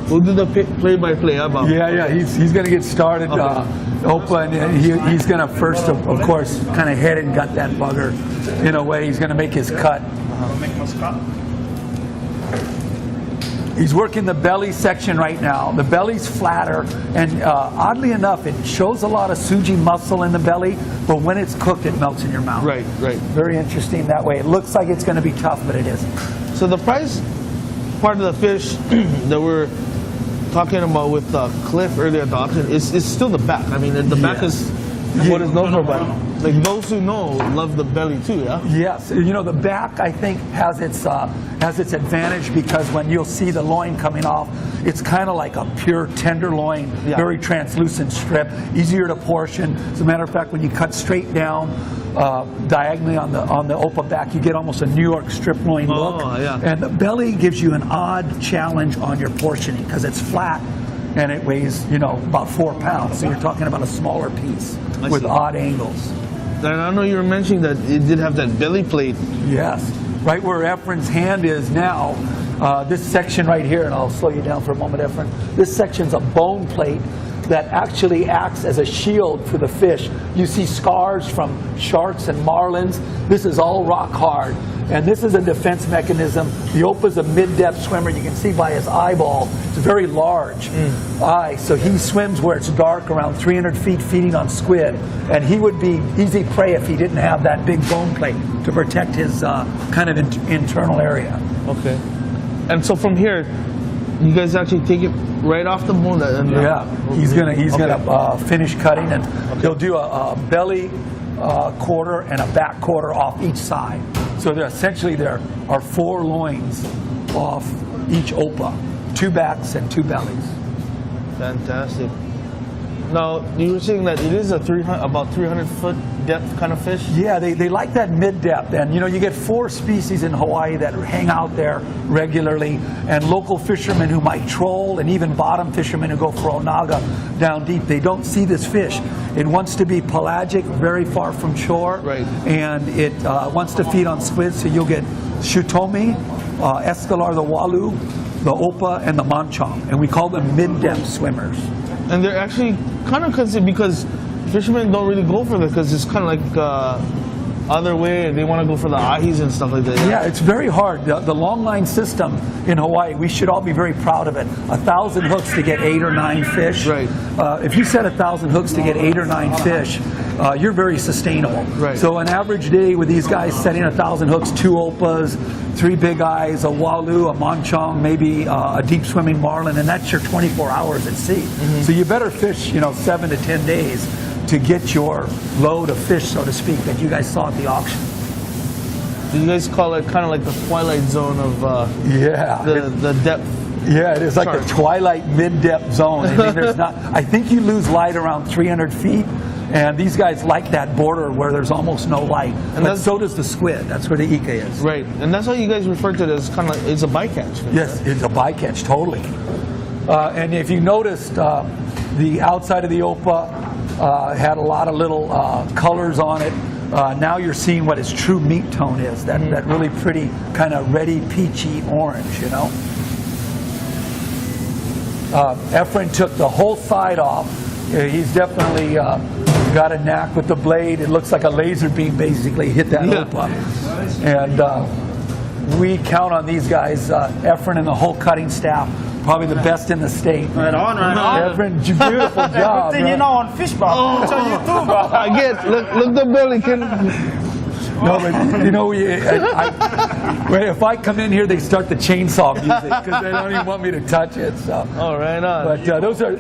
We'll do the play-by-play about. Yeah, he's going to get started. Open, and he's going to first, of course, kind of head and gut that bugger in a way. He's going to make his cut. He's working the belly section right now. The belly's flatter, and oddly enough, it shows a lot of suji muscle in the belly, but when it's cooked, it melts in your mouth. Right. Very interesting that way. It looks like it's going to be tough, but it isn't. So the price part of the fish that we're talking about with Cliff earlier at the auction is still the back. I mean, the back is what is known for, but like those who know love the belly too, yeah? Yes, you know, the back I think has its advantage because when you'll see the loin coming off, it's kind of like a pure tenderloin, very translucent strip, easier to portion. As a matter of fact, when you cut straight down diagonally on the Opa back, you get almost a New York strip loin look. And the belly gives you an odd challenge on your portioning because it's flat and it weighs, you know, about 4 pounds. So you're talking about a smaller piece with odd angles. And I know you were mentioning that it did have that belly plate. Yes, right where Efren's hand is now. This section right here, and I'll slow you down for a moment, Efren. This section's a bone plate that actually acts as a shield for the fish. You see scars from sharks and marlins. This is all rock hard. And this is a defense mechanism. The Opa's a mid-depth swimmer. You can see by his eyeball, it's very large eye. So he swims where it's dark, around 300 feet, feeding on squid. And he would be easy prey if he didn't have that big bone plate to protect his kind of internal area. Okay. And so from here, you guys actually take it right off the bone? He's gonna finish cutting, and he'll do a belly quarter and a back quarter off each side. So essentially there are 4 loins off each Opa, 2 backs and 2 bellies. Fantastic. Now, you were saying that it is a about 300-foot depth kind of fish? Yeah, they like that mid-depth. And, you know, you get 4 species in Hawaii that hang out there regularly. And local fishermen who might troll, and even bottom fishermen who go for onaga down deep, they don't see this fish. It wants to be pelagic, very far from shore. Right. And it wants to feed on squid, so you'll get shutomi, escalar, the walu, the Opa, and the manchong. And we call them mid-depth swimmers. And they're actually kind of considered, because fishermen don't really go for that because it's kind of like other way, and they want to go for the ahis and stuff like that. Yeah, it's very hard. The long line system in Hawaii, we should all be very proud of it. 1,000 hooks to get 8 or 9 fish. Right. If you set 1,000 hooks to get 8 or 9 fish, you're very sustainable. Right. So an average day with these guys setting 1,000 hooks, 2 Opas, 3 big eyes, a walu, a manchong, maybe a deep swimming marlin, and that's your 24 hours at sea. So you better fish, you know, 7 to 10 days to get your load of fish, so to speak, that you guys saw at the auction. Do you guys call it kind of like the twilight zone of the depth? Yeah, it is like the twilight mid-depth zone. I mean, there's not. I think you lose light around 300 feet, and these guys like that border where there's almost no light. And so does the squid. That's where the ika is. Right, and that's why you guys refer to it as kind of like it's a bycatch. Yes, it's a bycatch, totally. And if you noticed, the outside of the Opa had a lot of little colors on it. Now you're seeing what its true meat tone is, that really pretty kind of reddy, peachy orange, you know. Efren took the whole side off. He's definitely got a knack with the blade. It looks like a laser beam basically hit that Opa. And we count on these guys, Efren and the whole cutting staff, probably the best in the state. Right on. Efren, beautiful job. Everything you know on fish bro. That's on YouTube, bro. I get look the belly, kid. No, but you know, if I come in here, they start the chainsaw music because they don't even want me to touch it. So. Oh, right on. But those are.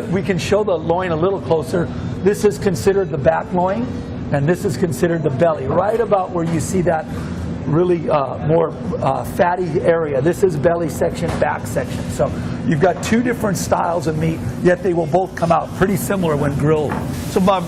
We can show the loin a little closer. This is considered the back loin, and this is considered the belly. Right about where you see that really more fatty area. This is belly section, back section. So you've got 2 different styles of meat, yet they will both come out pretty similar when grilled. So, Bob,